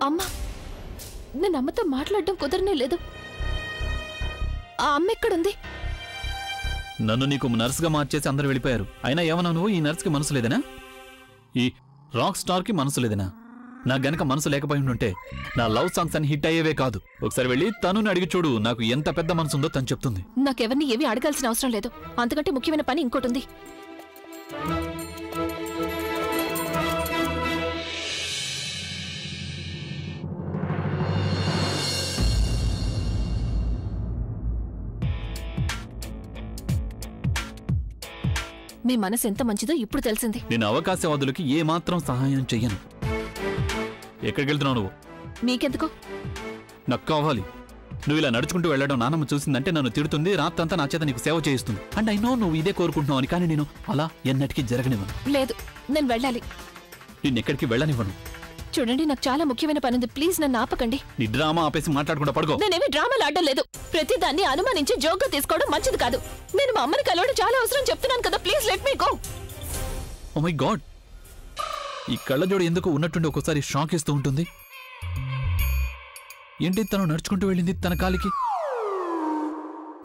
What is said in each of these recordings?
అమ్మా, నేను అమ్మతో మాట్లాడడం కుదరనే లేదు. ఆ అమ్మ ఎక్కడుంది? నన్ను నీకు నర్సుగా మార్చేసి అందరూ వెళ్ళిపోయారు. అయినా ఏమన్నా నువ్వు ఈ నర్సుకి మనసు లేదనా? ఈ రాక్ స్టార్ కి మనసు లేదనా? నాకు గనక మనసు లేకపోయి ఉంటే నా లవ్ సాంగ్స్ అని హిట్ అయ్యేవే కాదు. ఒకసారి వెళ్ళి తనుని అడిగి చూడు, నాకు ఎంత పెద్ద మనసు ఉందో తను చెప్తుంది. నాకెవరిని ఏమీ అడగాల్సిన అవసరం లేదు. అంతకంటే ముఖ్యమైన పని ఇంకోటి ఉంది. మీ మనసు ఎంత మంచిదో ఇప్పుడు తెలిసింది. నేను అవకాశవాదులకి ఏ మాత్రం సహాయం చెయ్యను. ఎక్కడికి వెళ్తున్నావు నువ్వు? మీకెందుకో? నాకు కావాలి. నువ్వు ఇలా నడుచుకుంటూ వెళ్ళడం నాన్నమ్మ చూసిందంటే నన్ను తిడుతుంది, రాత్రంతా నా చేత నీకు సేవ చేయిస్తుంది. అండ్ ఐ నో నువ్వు ఇదే కోరుకుంటున్నావు అని, కానీ నేను అలా ఎన్నటికీ జరగనివ్వను. లేదు, నేను వెళ్ళాలి. నిన్నెక్కడికి వెళ్ళనివ్వను. చూడండి, నాకు చాలా ముఖ్యమైన పని ఉంది. ప్లీజ్ నన్ను ఆపకండి. నీ డ్రామా ఆపేసి మాట్లాడకుండా పడుకో. నేనేమి డ్రామాలు ఆడడం లేదు. ప్రతిదాన్ని అనుమానించి జోక్గా తీసుకోవడం మంచిది కాదు. నేను మా అమ్మని కలవడం చాలా అవసరం చెప్తున్నాను కదా. Please let me go. Oh my God, ఈ కళ్ళజోడు ఎందుకు ఉన్నట్టుండి ఒక్కోసారి షాక్ ఇస్తూ ఉంటుంది. ఏంటి తను నడుచుకుంటూ వెళ్ళింది తన కాలికి?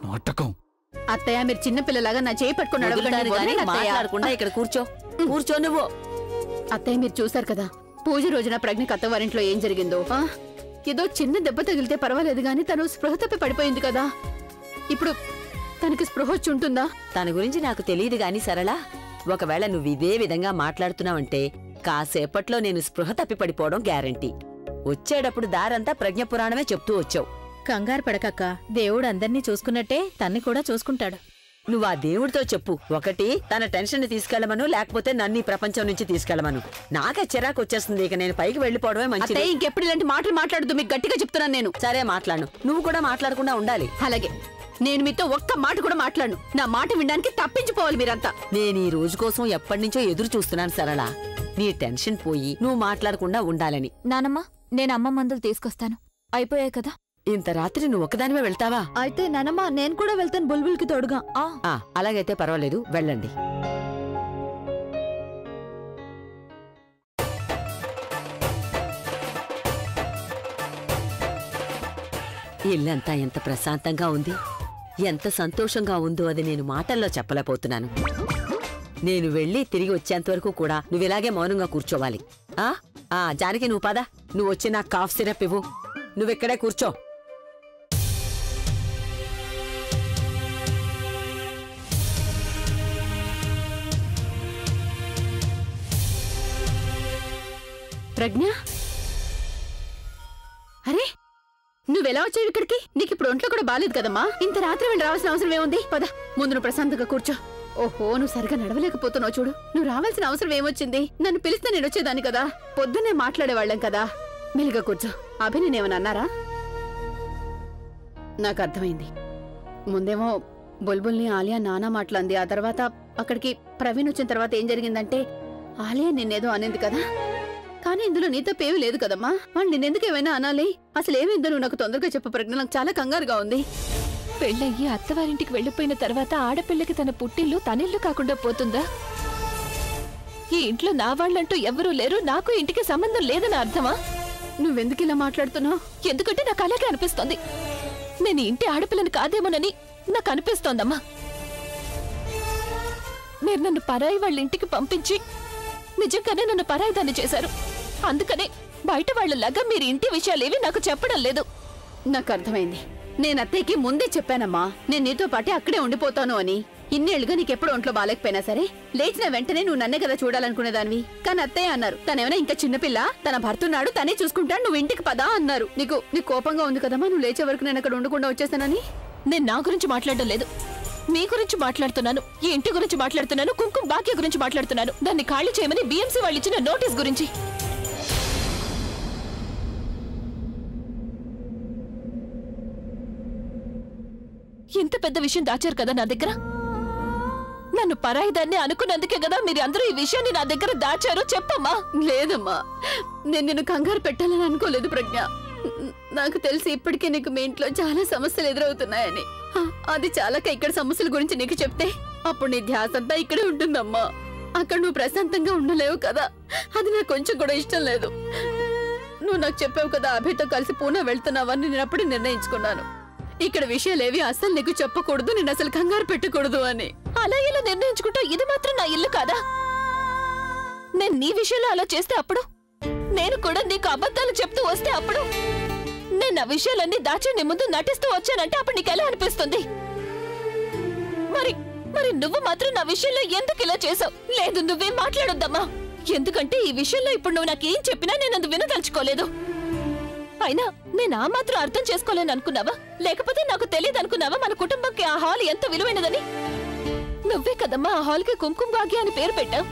నాటకం. అత్తయ్య, మీరు చిన్నపిల్లలాగా నా చేయి పట్టుకుని మాట్లాడకుండా ఇక్కడ కూర్చో. నువ్వు. అత్తయ్య, మీరు చూసారు కదా పూజ రోజున ప్రజ్ఞకి అత్తవారింట్లో ఏం జరిగిందో. ఏదో చిన్న దెబ్బ తగిలితే పర్వాలేదు గాని తను స్పృహ తప్పి పడిపోయింది కదా. ఇప్పుడు తనకి స్పృహ వచ్చి ఉంటుందా? తన గురించి నాకు తెలియదు గాని సరళ, ఒకవేళ నువ్వు ఇదే విధంగా మాట్లాడుతున్నావంటే కాసేపట్లో నేను స్పృహ తప్పి పడిపోవడం గ్యారంటీ. వచ్చేటప్పుడు దారంతా ప్రజ్ఞ పురాణమే చెప్తూ వచ్చావు. కంగారు పడకక్క, దేవుడు అందర్నీ చూసుకున్నట్టే తన్ని కూడా చూసుకుంటాడు. నువ్వు ఆ దేవుడితో చెప్పు. ఒకటి, తన టెన్షన్ ని తీసుకెళ్లమను, లేకపోతే నన్ను ఈ ప్రపంచం నుంచి తీసుకెళ్లమను. నాకే చిరాకు వచ్చేస్తుంది. ఇక నేను పైకి వెళ్లిపోవడమే మంచిది. ఇంకెప్పుడు ఇలాంటి మాటలు మాట్లాడదు. మీకు గట్టిగా చెప్తున్నాను నేను. సరే, మాట్లాడు. నువ్వు కూడా మాట్లాడకుండా ఉండాలి. అలాగే, నేను మీతో ఒక్క మాట కూడా మాట్లాడను. నా మాట వినడానికి తప్పించిపోవాలి మీరంతా. నేను ఈ రోజు కోసం ఎప్పటి నుంచో ఎదురు చూస్తున్నాను సరళ. నీ టెన్షన్ పోయి నువ్వు మాట్లాడకుండా ఉండాలని. నానమ్మ, నేను అమ్మ మందులు తీసుకొస్తాను. అయిపోయాయి కదా. ఇంత రాత్రి నువ్వు ఒక్కదానివే వెళ్తావా? అయితే నానమ్మ, నేను కూడా వెళ్తాను బుల్బుల్కి తోడుగా. అలాగైతే పర్వాలేదు, వెళ్ళండి. ఇల్లంతా ఎంత ప్రశాంతంగా ఉంది, ఎంత సంతోషంగా ఉందో అది నేను మాటల్లో చెప్పలేకపోతున్నాను. నేను వెళ్ళి తిరిగి వచ్చేంతవరకు కూడా నువ్వు ఇలాగే మౌనంగా కూర్చోవాలి. జానకి, నువ్వు పద. నువ్వు వచ్చి నాకు కాఫ్ సిరప్ ఇవ్వు. నువ్వెక్కడే కూర్చో. ప్రజ్ఞ, అరే నువ్వెలా వచ్చావు ఇక్కడికి? నీకు ఇప్పుడు ఒంట్లో కూడా బాలేదు కదమ్మా. ఇంత రాత్రి వెళ్ళి రావాల్సిన అవసరం ఏముంది? పద, ముందు నువ్వు ప్రశాంతంగా కూర్చో. ఓహో, నువ్వు సరిగా నడవలేకపోతున్నావు చూడు. నువ్వు రావాల్సిన అవసరం ఏమొచ్చింది? నన్ను పిలిస్తే నేను వచ్చేదాన్ని కదా. పొద్దున్నే మాట్లాడేవాళ్ళం కదా. మెల్లిగా కూర్చో. అభి నేనేమన్నా అన్నారా? నాకు అర్థమైంది. ముందేమో బుల్బుల్ని ఆలియా నానా మాట్లాడింది. ఆ తర్వాత అక్కడికి ప్రవీణ్ వచ్చిన తర్వాత ఏం జరిగిందంటే ఆలియా నిన్నేదో అనింది కదా. కానీ ఇందులో నీతో పేవి లేదు కదమ్మా. వాళ్ళు నిన్నెందుకు ఏమైనా అనాలి? అసలు ఏమైందో నువ్వు నాకు తొందరగా చెప్పు ప్రజ్ఞ. నాకు చాలా కంగారుగా ఉంది. పెళ్ళయ్యి అత్తవారింటికి వెళ్లిపోయిన తర్వాత ఆడపిల్లకి తన పుట్టిల్లు తనిల్లు కాకుండా పోతుందా? ఈ ఇంట్లో నా వాళ్ళంటూ ఎవరూ లేరు, నాకు ఇంటికి సంబంధం లేదని అర్థమా? నువ్వెందుకు ఇలా మాట్లాడుతున్నావు? ఎందుకంటే నాకు అలాగే అనిపిస్తోంది. నేను ఇంటి ఆడపిల్లని కాదేమోనని నాకు అనిపిస్తోందమ్మా. మీరు నన్ను పరాయి వాళ్ళ ఇంటికి పంపించి నిజంగానే నన్ను పరాయిదాన్ని చేశారు. అందుకనే బయట వాళ్ళలాగా మీరు ఇంటి విషయాలేవి నాకు చెప్పడం లేదు. నాకు అర్థమైంది. నేను అత్తయ్యకి ముందే చెప్పానమ్మా, నేను నీతో పాటే అక్కడే ఉండిపోతాను అని. ఇన్నేళ్లుగా నీకెప్పుడు ఒంట్లో బాలేకపోయినా సరే లేచిన వెంటనే నువ్వు నన్నే కదా చూడాలనుకునేదానివి. కానీ అత్తయ్య అన్నారు, తనేమైనా ఇంకా చిన్నపిల్ల, తన భర్తున్నాడు, తనే చూసుకుంటాడు, నువ్వు ఇంటికి పదా అన్నారు. నీకు కోపంగా ఉంది కదమ్మా నువ్వు లేచే వరకు నేను అక్కడ ఉండకుండా వచ్చేసానని? నేను నా గురించి మాట్లాడడం లేదు, మీ గురించి మాట్లాడుతున్నాను. ఈ ఇంటి గురించి మాట్లాడుతున్నాను. కుంకుమ బాకీ గురించి మాట్లాడుతున్నాను. దాన్ని ఖాళీ చేయమని బిఎంసీ వాళ్ళు ఇచ్చిన నోటీస్ గురించి. ఇంత పెద్ద విషయం దాచారు కదా నా దగ్గర. నన్ను పరాయిదాన్ని అనుకున్నందుకే కదా మీరు అందరూ ఈ విషయాన్ని నా దగ్గర దాచారు. చెప్పమ్మా. లేదమ్మా, నేను నిన్ను కంగారు పెట్టాలని అనుకోలేదు ప్రజ్ఞ. నాకు తెలిసి ఇప్పటికే నీకు మీ ఇంట్లో చాలా సమస్యలు ఎదురవుతున్నాయని. అది చాలక ఇక్కడ సమస్యల గురించి నీకు చెప్తే అప్పుడు నీ ధ్యాస అంతా ఇక్కడే ఉంటుందమ్మా. అక్కడ నువ్వు ప్రశాంతంగా ఉండలేవు కదా. అది నాకు కొంచెం కూడా ఇష్టం లేదు. నువ్వు నాకు చెప్పావు కదా అభితో కలిసి పూనా వెళ్తున్నావని నేను అప్పుడే నిర్ణయించుకున్నాను. ఇక్కడ విషయాలేవి అసలు నీకు చెప్పకూడదు, నేను అసలు కంగారు పెట్టకూడదు అని. అలా ఇలా నిర్ణయించుకుంటూ ఇది మాత్రం నా ఇల్లు కాదా? నేను నీ విషయంలో అలా చేస్తే అప్పుడు, నేను కూడా నీకు అబద్ధాలు చెప్తూ వస్తే అప్పుడు, నేను నా విషయాలన్నీ దాచి నీ ముందు నటిస్తూ వచ్చానంటే అప్పుడు నీకు ఎలా అనిపిస్తుంది? మరి మరి నువ్వు మాత్రం నా విషయంలో ఎందుకు ఇలా చేసావు? లేదు, నువ్వేం మాట్లాడొద్దమ్మా. ఎందుకంటే ఈ విషయంలో ఇప్పుడు నువ్వు నాకేం చెప్పినా నేను అందు వినదలుచుకోలేదు. అయినా నేను ఆ మాత్రం అర్థం చేసుకోలేను అనుకున్నావా? లేకపోతే నాకు తెలియదు అనుకున్నావా మన కుటుంబంకి ఆ హాల్ ఎంత విలువైనదని? నువ్వే కదమ్మా ఆ హాల్కి కుంకుమ భాగ్య అని పేరు పెట్టావు.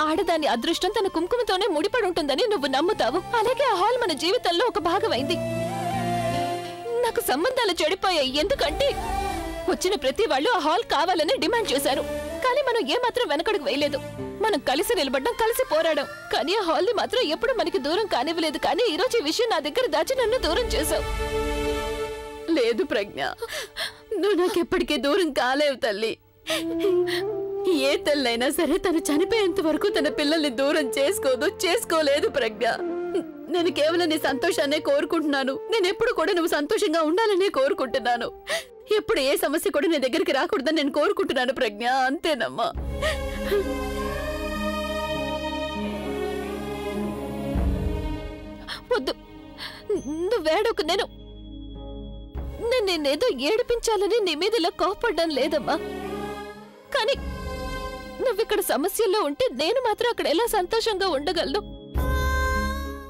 ఆడదాని అదృష్టం తన కుంకుమతోనే ముడిపడి ఉంటుందని నువ్వు నమ్ముతావు. అలాగే ఆ హాల్ మన జీవితంలో ఒక భాగమైంది. నాకు సంబంధాలు చెడిపోయాయి. ఎందుకంటే వచ్చిన ప్రతి వాళ్ళు ఆ హాల్ కావాలని డిమాండ్ చేశారు. కానీ మనం ఏమాత్రం వెనకడుగు వేయలేదు. మనం కలిసి నిలబడ్డం, కలిసి పోరాడాం. కానీ ఆ హాల్ ని మాత్రం ఎప్పుడు మనకి దూరం కానివ్వలేదు. కానీ ఈ రోజు ఈ విషయం నా దగ్గర దాచి నన్ను దూరం చేశావు. లేదు ప్రజ్ఞ, నువ్వు నాకెప్పటికీ దూరం కాలేవు తల్లి. ఏ తల్లైనా సరే తను చనిపోయేంత వరకు తన పిల్లల్ని దూరం చేసుకోలేదు ప్రజ్ఞ. నేను కేవలం నీ సంతోషాన్నే కోరుకుంటున్నాను. నేను ఎప్పుడు కూడా నువ్వు సంతోషంగా ఉండాలనే కోరుకుంటున్నాను. ఎప్పుడు ఏ సమస్య కూడా నీ దగ్గరికి రాకూడదని నేను కోరుకుంటున్నాను ప్రజ్ఞ. అంతేనమ్మా. వద్దు, నువ్వేడొక నేనేదో ఏడిపించాలని నీ మీద ఇలా కోపడ్డం లేదమ్మా. కానీ నువ్విక్కడ సమస్యల్లో ఉంటే నేను మాత్రం అక్కడ ఎలా సంతోషంగా ఉండగలను?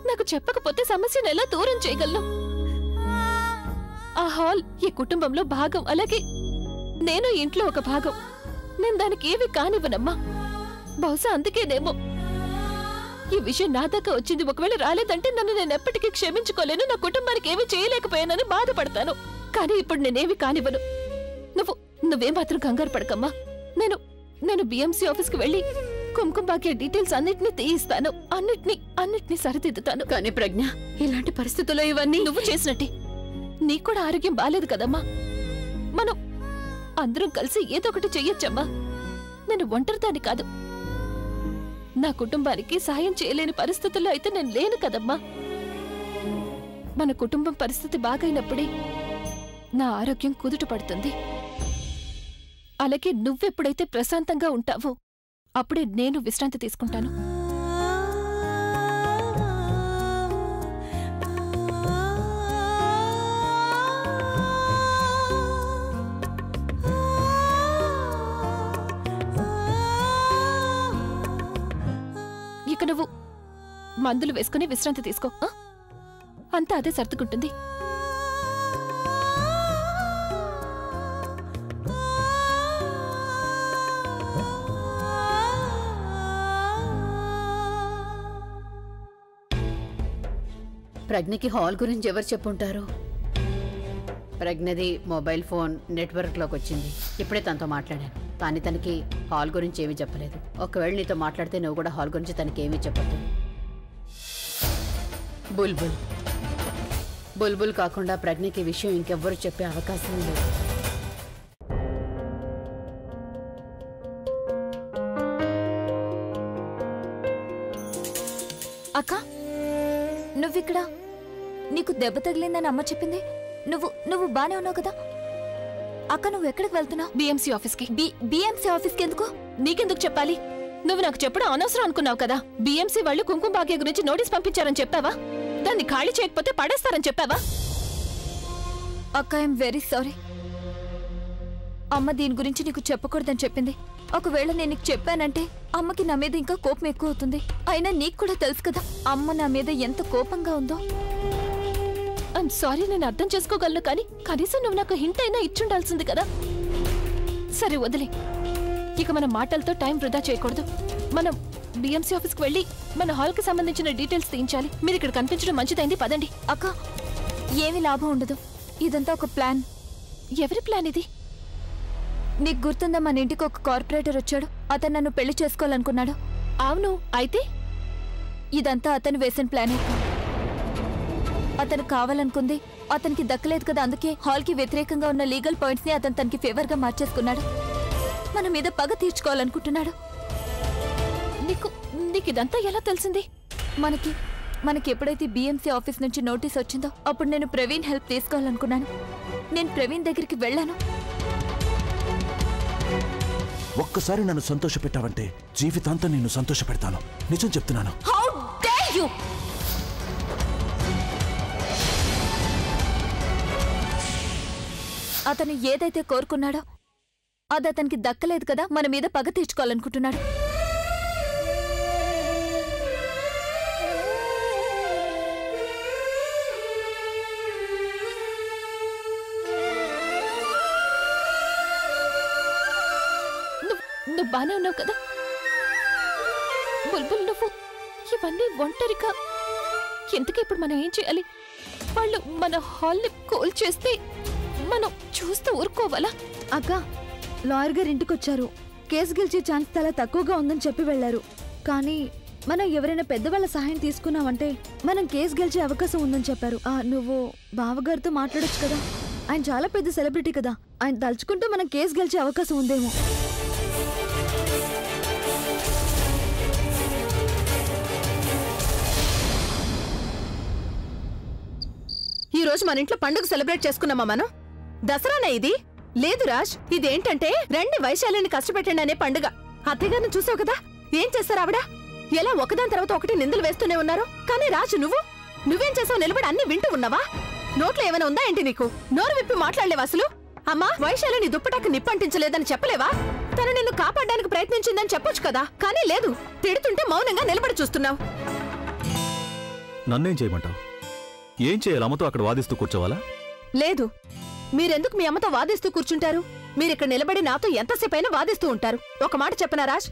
నాకు చెప్పకపోతే సమస్యను ఎలా దూరం చేయగలను? ఆ హాల్ ఈ కుటుంబంలో భాగం. అలాగే నేను ఇంట్లో ఒక భాగం. నేను దానికి ఏవి కానివ్వనమ్మా. బహుశా అందుకేనేమో ఈ విషయం నా దాకా వచ్చింది. ఒకవేళ రాలేదంటే నన్ను నేను ఎప్పటికీ క్షమించుకోలేను. నా కుటుంబానికి ఏమీ చేయలేకపోయానని బాధపడతాను. కానీ ఇప్పుడు నేనేవి కానివ్వను. నువ్వేమాత్రం కంగారు పడకమ్మా. నేను బిఎంసీ ఆఫీస్కి వెళ్ళి కుంకుమ భాగ్య డీటెయిల్స్ అన్నిటినీ తీయిస్తాను. అన్నిటినీ సరిదిద్దుతాను. కానీ ప్రజ్ఞ, ఇలాంటి పరిస్థితుల్లో ఇవన్నీ నువ్వు చేసినట్టే. నీకు కూడా ఆరోగ్యం బాలేదు కదమ్మా. మనం అందరం కలిసి ఏదో ఒకటి చెయ్యొచ్చమ్మా. నేను ఒంటరిదాన్ని కాదు. నా కుటుంబానికి సాయం చేయలేని పరిస్థితుల్లో అయితే నేను లేను కదమ్మా. మన కుటుంబం పరిస్థితి బాగైనప్పుడే నా ఆరోగ్యం కుదుట పడుతుంది. అలాగే నువ్వెప్పుడైతే ప్రశాంతంగా ఉంటావో అప్పుడే నేను విశ్రాంతి తీసుకుంటాను. ఇక నువ్వు మందులు వేసుకుని విశ్రాంతి తీసుకో. అంతా అదే సర్దుకుంటుంది. ప్రజ్ఞకి హాల్ గురించి ఎవరు చెప్పుంటారు? ప్రజ్ఞది మొబైల్ ఫోన్ నెట్వర్క్లోకి వచ్చింది. ఇప్పుడే తనతో మాట్లాడాను. కానీ తనకి హాల్ గురించి ఏమీ చెప్పలేదు. ఒకవేళ నీతో మాట్లాడితే నువ్వు కూడా హాల్ గురించి తనకి ఏమీ చెప్పద్దు. బుల్బుల్ కాకుండా ప్రజ్ఞకి విషయం ఇంకెవ్వరు చెప్పే అవకాశం లేదు. అక్క, నువ్విక్కడ? నీకు దెబ్బ తగిలిందని అమ్మ చెప్పింది. నువ్వు బానే ఉన్నావు కదా అక్క? నువ్వు ఎక్కడికి వెళ్తున్నావు? బిఎంసీ ఆఫీస్కి. బిఎంసీ ఆఫీస్కి ఎందుకు? నీకెందుకు చెప్పాలి? నువ్వు నాకు చెప్పడం అనవసరం అనుకున్నావు కదా. బిఎంసీ వాళ్ళు కుంకుమ భాగ్య గురించి నోటీస్ పంపించారని చెప్పావా? దాన్ని ఖాళీ చేయకపోతే పడేస్తారని చెప్పావా? అక్క, ఐఎమ్ వెరీ సారీ. అమ్మ దీని గురించి నీకు చెప్పకూడదని చెప్పింది. ఒకవేళ నేను నీకు చెప్పానంటే అమ్మకి నా మీద ఇంకా కోపం ఎక్కువ అవుతుంది. అయినా నీకు కూడా తెలుసు కదా అమ్మ నా మీద ఎంత కోపంగా ఉందో. ఐఎమ్ సారీ, నేను అర్థం చేసుకోగలను. కానీ కనీసం నువ్వు నాకు హింట్ అయినా ఇచ్చుండాల్సింది కదా. సరే వదిలే. ఇక మన మాటలతో టైం వృధా చేయకూడదు. మనం బిఎంసీ ఆఫీస్కి వెళ్ళి మన హాల్కి సంబంధించిన డీటెయిల్స్ తీయించాలి. మీరు ఇక్కడ కనిపించడం మంచిదైంది, పదండి. అక్క, ఏమీ లాభం ఉండదు. ఇదంతా ఒక ప్లాన్. ఎవరి ప్లాన్ ఇది? నీకు గుర్తుందా, మన ఇంటికి ఒక కార్పొరేటర్ వచ్చాడు. అతను నన్ను పెళ్లి చేసుకోవాలనుకున్నాడు. అవును, అయితే ఇదంతా అతను వేసిన ప్లానే. అతను కావాలనుకుంది అతనికి దక్కలేదు కదా. అందుకే హాల్కి వ్యతిరేకంగా ఉన్న లీగల్ పాయింట్స్ ని అతను తనకి ఫేవర్గా మార్చేసుకున్నాడు. మన మీద పగ తీర్చుకోవాలనుకుంటున్నాడు. నీకు ఇదంతా ఎలా తెలిసింది? మనకి మనకి ఎప్పుడైతే BMC ఆఫీస్ నుంచి నోటీస్ వచ్చిందో అప్పుడు నేను ప్రవీణ్ హెల్ప్ తీసుకోవాలనుకున్నాను. నేను ప్రవీణ్ దగ్గరికి వెళ్ళాను. ఒక్కసారి నన్ను సంతోషపెట్టావంటే జీవితాంతం నిన్ను సంతోషపెడతాను. నిజం చెప్తున్నాను. How dare you! అతను ఏదైతే కోరుకున్నాడో అది అతనికి దక్కలేదు కదా, మన మీద పగ తీర్చుకోవాలనుకుంటున్నాడు. నువ్వు బానే ఉన్నావు కదా బుల్బుల్? నువ్వు ఇవన్నీ ఒంటరిగా ఎందుకు? ఇప్పుడు మనం ఏం చేయాలి? వాళ్ళు మన హాల్ని కోల్ చేస్తే మనం చూస్తూ ఊరుకోవాలా? అక్క, లాయర్ గారు ఇంటికొచ్చారు. కేసు గెలిచే ఛాన్స్ చాలా తక్కువగా ఉందని చెప్పి వెళ్లారు. కానీ మనం ఎవరైనా పెద్దవాళ్ళ సహాయం తీసుకున్నామంటే మనం కేసు గెలిచే అవకాశం ఉందని చెప్పారు. నువ్వు బావగారితో మాట్లాడొచ్చు కదా, ఆయన చాలా పెద్ద సెలబ్రిటీ కదా, ఆయన తలుచుకుంటూ మనం కేసు గెలిచే అవకాశం ఉందేమో. ఈ రోజు మన ఇంట్లో పండుగ సెలబ్రేట్ చేసుకున్నామా మనం? దసరానా ఇది? లేదు రాజ్, ఇదేంటంటే రండి వైశాలిని కష్టపెట్టండి అనే పండుగ. అత్తయ్యగారిని చూసావు కదా, ఏం చేస్తారు ఆవిడ? ఎలా ఒకదాని తర్వాత ఒకటి నిందలు వేస్తూనే ఉన్నారు. కానీ రాజు నువ్వేం చేసావు? నిలబడి అన్ని వింటూ ఉన్నావా? నోట్లో ఏమైనా ఉందా ఏంటి నీకు? నోరు విప్పి మాట్లాడలేవా అసలు? అమ్మా, వైశాలిని దుప్పటాకు నిప్పంటించలేదని చెప్పలేవా? తను నిన్ను కాపాడడానికి ప్రయత్నించిందని చెప్పొచ్చు కదా, కానీ లేదు. తిడుతుంటే మౌనంగా నిలబడి చూస్తున్నావు. నన్నేం చేయమంటావు? ఏం చేయాలి? అమ్మతో అక్కడ వాదిస్తూ కూర్చోవాలా? లేదు, మీరెందుకు మీ అమ్మతో వాదిస్తూ కూర్చుంటారు? మీరిక్కడ నిలబడి నాతో ఎంతసేపైనా వాదిస్తూ ఉంటారు. ఒక మాట చెప్పనా రాజ్,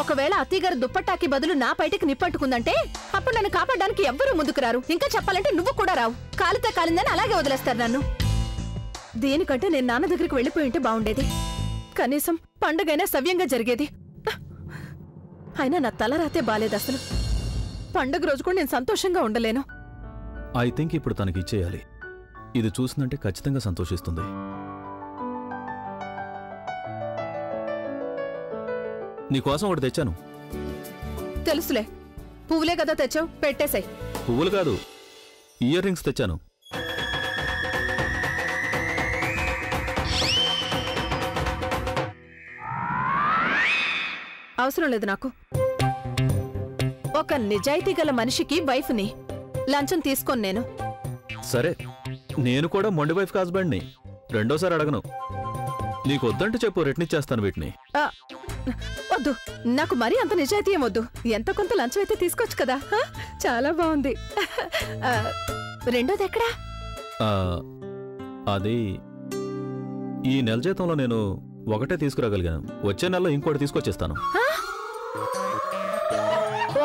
ఒకవేళ అత్తయ్యగారు దుప్పట్టాకి బదులు నా బయటికి నిప్పట్టుకుందంటే అప్పుడు నన్ను కాపాడడానికి ఎవ్వరూ ముందుకు రారు. ఇంకా చెప్పాలంటే నువ్వు కూడా రావు. కాలితే కాలిందని అలాగే వదిలేస్తారు నన్ను. దేనికంటే నేను నాన్న దగ్గరికి వెళ్ళిపోయి ఉంటే బాగుండేది. కనీసం పండుగైనా సవ్యంగా జరిగేది. అయినా నా తలరాతే బాలేదు అసలు. పండుగ రోజు కూడా నేను సంతోషంగా ఉండలేను. ఐ థింక్ ఇప్పుడు తనకి ఇచ్చేయాలి. ఇది చూసిందంటే ఖచ్చితంగా సంతోషిస్తుంది. నీకోసం ఒకటి తెచ్చాను. తెలుసులే, పువ్వులే కదా తెచ్చావు, పెట్టేశాయి. పువ్వులు కాదు, ఇయర్ రింగ్స్ తెచ్చాను. అవసరం లేదు నాకు. ఒక నిజాయితీ గల మనిషికి వైఫ్ని లంచం తీసుకోను నేను. సరే, నేను కూడా మొండి వైఫ్ హస్బెండ్ని. రెండోసారి అడగను. నీకు వద్దంటే చెప్పు, రెట్నిచ్చేస్తాను వీటిని. వద్దు, నాకు మరీ అంత నిజాయితీ ఏం వద్దు. ఎంత కొంత లంచం అయితే తీసుకోవచ్చు కదా. చాలా బాగుంది. రెండోది ఎక్కడా? అది ఈ నెల జీతంలో నేను ఒకటే తీసుకురాగలిగాను. వచ్చే నెలలో ఇంకోటి తీసుకొచ్చేస్తాను.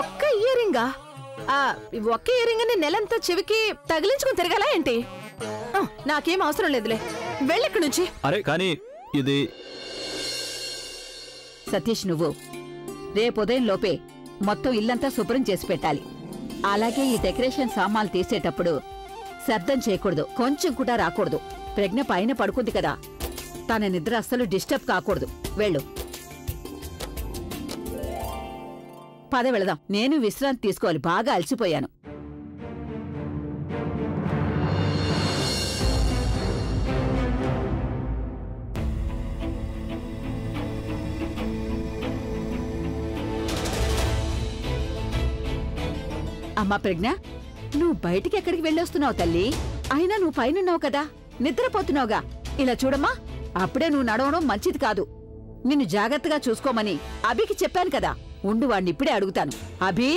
ఒక్క ఇయర్ రింగా? ఒక్క ఇయర్ రింగ్ ని నెలంతా చెవికి తగిలించుకుని తిరగాలా ఏంటి? నాకేం అవసరం లేదులే, వెళ్ళిక్కడి నుంచి. అరే కానీ ఇది సతీష్, నువ్వు రేపుదయం లోపే మొత్తం ఇల్లంతా శుభ్రం చేసి పెట్టాలి. అలాగే ఈ డెకరేషన్ సామాన్లు తీసేటప్పుడు శబ్దం చేయకూడదు, కొంచెం కూడా రాకూడదు. ప్రజ్ఞ పైన పడుకుంది కదా, తన నిద్ర అస్సలు డిస్టర్బ్ కాకూడదు. వెళ్ళు. పద వెళదాం. నేను విశ్రాంతి తీసుకోవాలి, బాగా అలసిపోయాను. అమ్మా ప్రజ్ఞ, నువ్వు బయటికి ఎక్కడికి వెళ్ళొస్తున్నావు తల్లి? అయినా నువ్వు పైనున్నావు కదా, నిద్రపోతున్నావుగా. ఇలా చూడమ్మా, అప్పుడే నువ్వు నడవడం మంచిది కాదు. నిన్ను జాగ్రత్తగా చూసుకోమని అభికి చెప్పాను కదా. ఉండు, వాడిని ఇప్పుడే అడుగుతాను. అభి!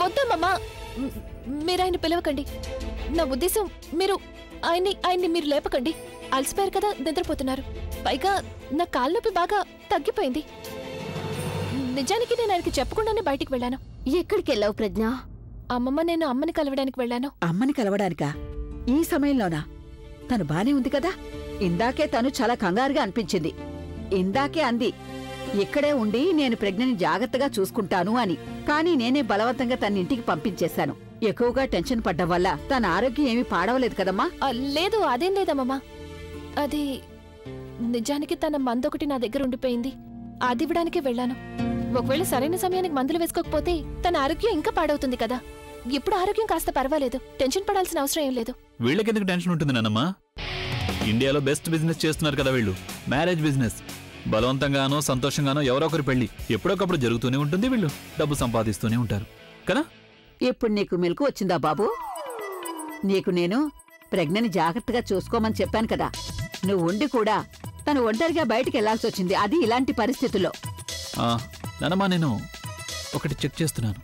వద్దమ్మా, మీరు ఆయన పిలవకండి. నా ఉద్దేశం, మీరు ఆయన్ని మీరు లేపకండి. అలసిపోయారు కదా, నిద్రపోతున్నారు. పైగా నా కాళ్ళ నొప్పి బాగా తగ్గిపోయింది. నిజానికి నేను ఆయనకి చెప్పకుండానే బయటికి వెళ్ళాను. ఎక్కడికి వెళ్ళావు ప్రజ్ఞ? అమ్మమ్మ, నేను అమ్మని కలవడానికి వెళ్ళాను. అమ్మని కలవడానికా? ఈ సమయంలోనా? తను బానే ఉంది కదా? ఇందాకే తను చాలా కంగారుగా అనిపించింది. ఇందాకే అంది, ఇక్కడే ఉండి నేను ప్రజ్ఞని జాగ్రత్తగా చూసుకుంటాను అని. కానీ నేనే బలవంతంగా తన ఇంటికి పంపించేశాను. ఎక్కువగా టెన్షన్ పడ్డం వల్ల తన ఆరోగ్యం ఏమీ పాడవలేదు కదమ్మా? లేదు, అదేం లేదమ్మమ్మా. అది నిజానికి తన మందొకటి నా దగ్గర ఉండిపోయింది. అది ఇవ్వడానికే వెళ్ళాను. ఒకవేళ సరైన సమయానికి మందులు వేసుకోకపోతే తన ఆరోగ్యం ఇంకా పాడవుతుంది కదా. ఇప్పుడు ఆరోగ్యం కాస్త పర్వాలేదు. టెన్షన్ పడాల్సిన అవసరం ఏం లేదు. వీళ్ళకెందుకు టెన్షన్ ఉంటుంది నానమ్మా? ఇండియాలో బెస్ట్ బిజినెస్ చేస్తున్నారు కదా వీళ్ళు, మ్యారేజ్ బిజినెస్. బలవంతంగానో సంతోషంగానో ఎవరో ఒకరు పెళ్లి ఎప్పుడొకప్పుడు జరుగుతూనే ఉంటుంది. వీళ్ళు డబ్బు సంపాదిస్తూనే ఉంటారు కదా. ఇప్పుడు నీకు మెలకు వచ్చిందా బాబు? నీకు నేను ప్రజ్ఞని జాగ్రత్తగా చూసుకోమని చెప్పాను కదా. నువ్వు ఉండి కూడా తను ఒంటరిగా బయటికి వెళ్లాల్సి వచ్చింది, అది ఇలాంటి పరిస్థితుల్లో. నానమ్మా, నేను ఒకటి చెక్ చేస్తున్నాను.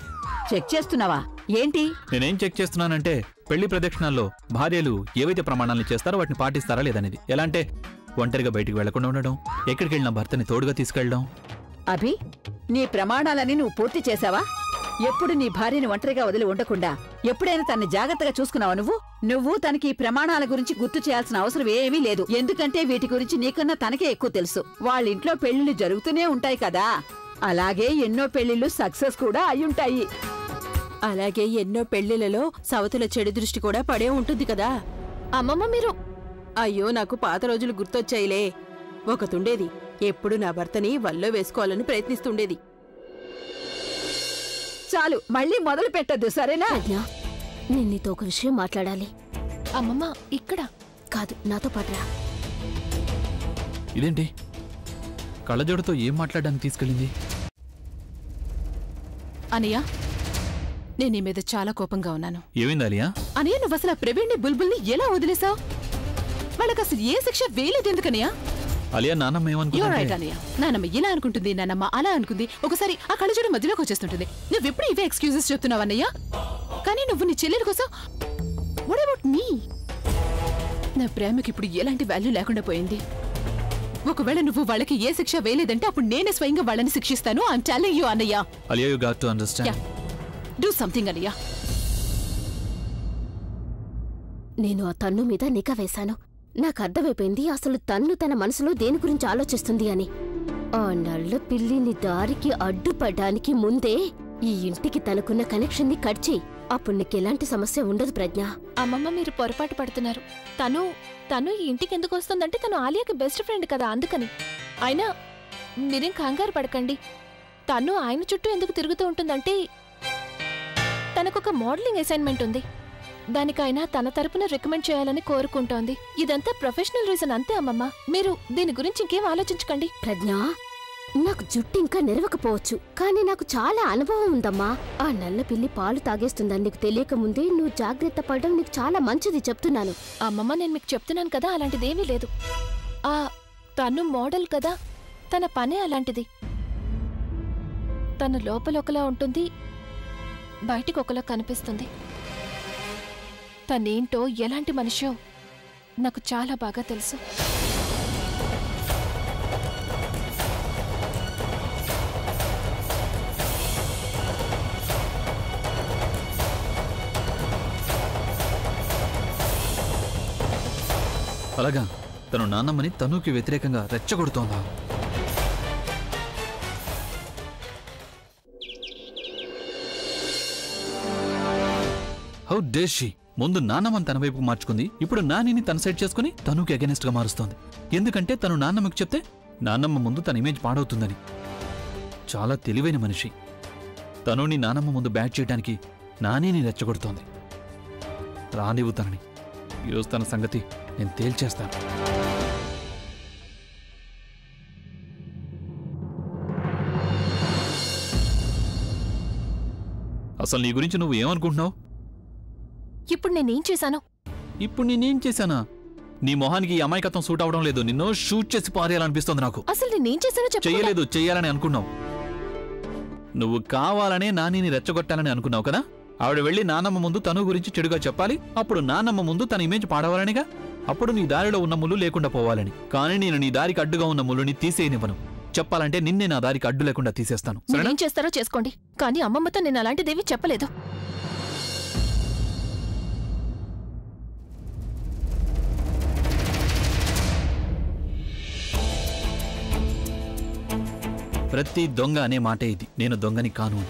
చెక్ చేస్తున్నావా? ఏంటి? నేనేం చెక్ చేస్తున్నానంటే పెళ్లి ప్రదక్షిణాల్లో భార్యలు ఏవైతే ప్రమాణాలను చేస్తారో వాటిని పాటిస్తారా లేదనేది. ఎలా అంటే ఒంటరిగా బయటికి వెళ్లకుండా ఉండడం, ఎక్కడికి వెళ్ళినా భర్తని తోడుగా తీసుకెళ్లడం. అభి, నీ ప్రమాణాలని నువ్వు పూర్తి చేశావా? ఎప్పుడు నీ భార్యని ఒంటరిగా వదిలి ఉండకుండా ఎప్పుడైనా తన్ని జాగ్రత్తగా చూసుకున్నావా? నువ్వు తనకి ఈ ప్రమాణాల గురించి గుర్తు చేయాల్సిన అవసరం ఏమీ లేదు. ఎందుకంటే వీటి గురించి నీకన్నా తనకే ఎక్కువ తెలుసు. వాళ్ళింట్లో పెళ్లిళ్ళు జరుగుతూనే ఉంటాయి కదా, అలాగే ఎన్నో పెళ్లిళ్ళు సక్సెస్ కూడా అయ్యుంటాయి. అలాగే ఎన్నో పెళ్లిళ్లలో సవతుల చెడు దృష్టి కూడా పడే ఉంటుంది కదా. అమ్మమ్మ మీరు... అయ్యో, నాకు పాత రోజులు గుర్తొచ్చాయిలే. ఒకతుండేది, ఎప్పుడు నా భర్తని వల్లో వేసుకోవాలని ప్రయత్నిస్తుండేది. చాలు, మళ్ళీ మొదలు పెట్టద్దు, సరేనా? నేను నీతో ఒక విషయం మాట్లాడాలి. అమ్మమ్మ ఇక్కడ కాదు, నాతో పాటురా. ఇదేంటి కళ్ళజోడుతో ఏం మాట్లాడడానికి తీసుకెళ్ళింది? అనయ్య, నేను నీ మీద చాలా కోపంగా ఉన్నాను. ఏమైంది అలియా? అనయ్య, నువ్వు అసలు ప్రవీణ్ని బుల్బుల్ని ఎలా వదిలేసావు? వాళ్ళకి అసలు ఏ శిక్ష వేయలేదు ఎందుకనయ్యా? అలియా, నాన్నమ్మ ఏమనుకుంటుంది? అనయ్య, నానమ్మ ఇలా అనుకుంటుంది, నానమ్మ అలా అనుకుంది. ఒకసారి ఆ కళ్ళజోడు మధ్యలోకి వచ్చేస్తుంటుంది. నువ్వెప్పుడు ఇవే ఎక్స్క్యూజెస్ చెప్తున్నావు అన్నయ్య. కానీ నువ్వు నీ చెల్లెల కోసం వాట్ అబౌట్ మీ? నా ప్రేమకి ఇప్పుడు ఎలాంటి వాల్యూ లేకుండా పోయింది. ఒకవేళ నువ్వు వాళ్ళకి ఏ శిక్ష వేయలేదంటే అప్పుడు నేనే స్వయంగా వాళ్ళని శిక్షిస్తాను. ఐఎమ్ టెల్లింగ్ యు అన్నయ్య. Alia, you got to understand. Do something అన్నయ్య. నేను ఆ తన్ను మీద నిఘా వేశాను. నాకు అర్థమైపోయింది అసలు తన్ను తన మనసులో దేని గురించి ఆలోచిస్తుంది అని. ఆ నల్ల పిల్లిని దారికి అడ్డుపడ్డానికి ముందే ఈ ఇంటికి తనకున్న కనెక్షన్ ని కట్ చేయి. అప్పుడు నీకు ఎలాంటి సమస్య ఉండదు ప్రజ్ఞ. అమ్మమ్మ మీరు పొరపాటు పడుతున్నారు. తను ఈ ఇంటికి ఎందుకు వస్తుందంటే తను ఆలియాకి బెస్ట్ ఫ్రెండ్ కదా, అందుకని. అయినా మీరేం కంగారు పడకండి. తను ఆయన చుట్టూ ఎందుకు తిరుగుతూ ఉంటుందంటే తనకొక మోడలింగ్ అసైన్మెంట్ ఉంది. దానికైనా తన తరపున రికమెండ్ చేయాలని కోరుకుంటోంది. ఇదంతా ప్రొఫెషనల్ రీజన్ అంతే అమ్మమ్మ. మీరు దీని గురించి ఇంకేం ఆలోచించకండి. ప్రజ్ఞ, నాకు జుట్టు ఇంకా నెరవకపోవచ్చు, కానీ నాకు చాలా అనుభవం ఉందమ్మా. ఆ నల్ల పిల్లి పాలు తాగేస్తుందని నీకు తెలియక ముందే నువ్వు జాగ్రత్త పడడం నీకు చాలా మంచిది చెప్తున్నాను. అమ్మమ్మ, నేను మీకు చెప్తున్నాను కదా, అలాంటిదేమీ లేదు. తను మోడల్ కదా, తన పనే అలాంటిది. తను లోపల ఒకలా ఉంటుంది, బయటికి ఒకలా కనిపిస్తుంది. తనేంటో ఎలాంటి మనిషో నాకు చాలా బాగా తెలుసు. అలాగా తను నాన్నమ్మని తనుకి వ్యతిరేకంగా రెచ్చగొడుతోందా? How dare she! ముందు నాన్నమ్మని తన వైపుకు మార్చుకుంది, ఇప్పుడు నానిని తన సైడ్ చేసుకుని తనుకి అగెనిస్ట్ గా మారుస్తోంది. ఎందుకంటే తను నాన్నమ్మకి చెప్తే నాన్నమ్మ ముందు తన ఇమేజ్ పాడవుతుందని. చాలా తెలివైన మనిషి. తనుని నానమ్మ ముందు బ్యాట్ చేయడానికి నానిని రెచ్చగొడుతోంది. రానివ్వు తనని. ఈరోజు తన సంగతి నేను తేల్చేస్తాను. అసలు నీ గురించి నువ్వు ఏమనుకుంటున్నావు? ఇప్పుడు నేనేం చేశాను? ఇప్పుడు నేనేం చేశానా? నీ మొహానికి ఈ అమాయకత్వం సూట్ అవడం లేదు. నిన్ను షూట్ చేసి పారేయాలనిపిస్తోంది నాకు. అసలు నేనేం చేశానో చెయ్యలేదు, చెయ్యాలని అనుకున్నావు. నువ్వు కావాలనే నానిని రెచ్చగొట్టాలని అనుకున్నావు కదా. ఆవిడ వెళ్లి నానమ్మ ముందు తను గురించి చెడుగా చెప్పాలి, అప్పుడు నానమ్మ ముందు తన ఇమేజ్ పాడవాలనిగా. అప్పుడు నీ దారిలో ఉన్న ముళ్ళు లేకుండా పోవాలని. కానీ నేను నీ దారికి అడ్డుగా ఉన్న ముళ్ళుని తీసేయనివ్వను. చెప్పాలంటే నిన్నే నా దారికి అడ్డు లేకుండా తీసేస్తాను. ఏం చేస్తారో చేసుకోండి, కానీ అమ్మమ్మతో నేను అలాంటిదేవి చెప్పలేదు. ప్రతి దొంగ అనే మాటే ఇది. నేను దొంగని కాను అని.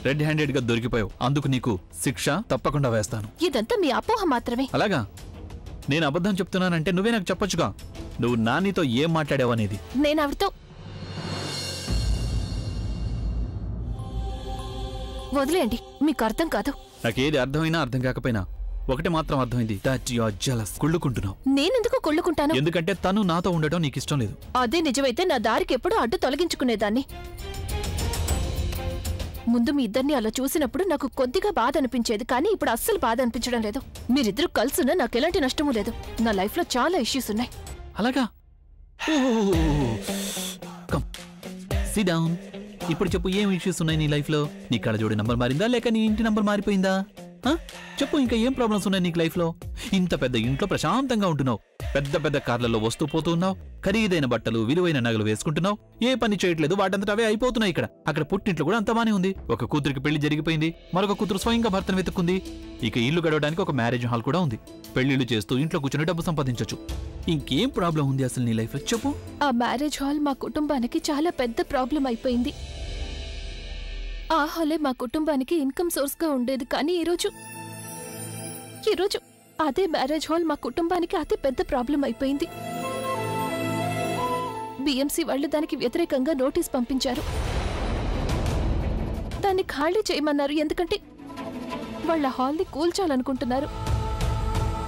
రెడ్ హ్యాండెడ్ గా దొరికిపోయావు, అందుకు నీకు శిక్ష తప్పకుండా వేస్తాను. ఇదంతా మీ అపోహ మాత్రమే. అలాగా? నేను అబద్ధం చెప్తున్నానంటే నువ్వే నాకు చెప్పొచ్చుగా. నువ్వు నానితో ఏం మాట్లాడావనేది. నేను ఆవిడతో వదిలేయండి, మీకు అర్థం కాదు. నాకేది అర్థమైనా అర్థం కాకపోయినా ఒకటి మాత్రం అర్థమైంది, దట్ యు ఆర్ జెలస్. కుళ్ళుకుంటున్నావు. నేనెందుకు కుళ్ళుకుంటాను? ఎందుకంటే తను నాతో ఉండటం నీకు ఇష్టం లేదు. అదే నిజమైతే నా దారికి ఎప్పుడూ అడ్డు తొలగించుకునేదాన్ని. ముందు మీ ఇద్దరిని అలా చూసినప్పుడు నాకు కొద్దిగా బాధ అనిపించేది, కానీ ఇప్పుడు అస్సలు బాధ అనిపించడం లేదు. మీరిద్దరూ కలిసినా నాకు ఎలాంటి నష్టమూ లేదు. నా లైఫ్ లో చాలా ఇష్యూస్ ఉన్నాయి. అలాగా? SIT down. ఇప్పుడు చెప్పు, ఏం ఇష్యూస్ ఉన్నాయి నీ లైఫ్ లో? నీ కళ్ళజోడి నంబర్ మారిందా లేక నీ ఇంటి నంబర్ మారిపోయిందా? చెప్పు, ఇంకా ఏం ప్రాబ్లమ్స్ ఉన్నాయి నీకు లైఫ్ లో? ఇంత పెద్ద ఇంట్లో ప్రశాంతంగా ఉంటున్నావు, పెద్ద పెద్ద కార్లలో వస్తూ పోతూ ఉన్నావు, ఖరీదైన బట్టలు విలువైన నగలు వేసుకుంటున్నావు, ఏ పని చేయట్లేదు, వాటంతట అవే అయిపోతున్నాయి. అక్కడ పుట్టింట్లో కూడా అంత బానే ఉంది. ఒక కూతురికి పెళ్లి జరిగిపోయింది, మరొక కూతురు స్వయంగా భర్తను వెతుక్కుంది. ఇక ఇల్లు గడవడానికి ఒక మ్యారేజ్ హాల్ కూడా ఉంది. పెళ్లిళ్ళు చేస్తూ ఇంట్లో కూర్చొని డబ్బు సంపాదించొచ్చు. ఇంకేం ప్రాబ్లం ఉంది అసలు నీ లైఫ్ లో చెప్పు? ఆ మ్యారేజ్ హాల్ మా కుటుంబానికి చాలా పెద్ద ప్రాబ్లం అయిపోయింది. ఆ హాలే మా కుటుంబానికి ఇన్కమ్ సోర్స్ గా ఉండేది, కానీ ఈరోజు అదే మ్యారేజ్ హాల్ మా కుటుంబానికి అతి పెద్ద ప్రాబ్లం అయిపోయింది. బిఎంసి వాళ్ళు దానికి వ్యతిరేకంగా నోటీస్ పంపించారు. దాన్ని ఖాళీ చేయమన్నారు, ఎందుకంటే వాళ్ళ హాల్ని కూల్చాలనుకుంటున్నారు.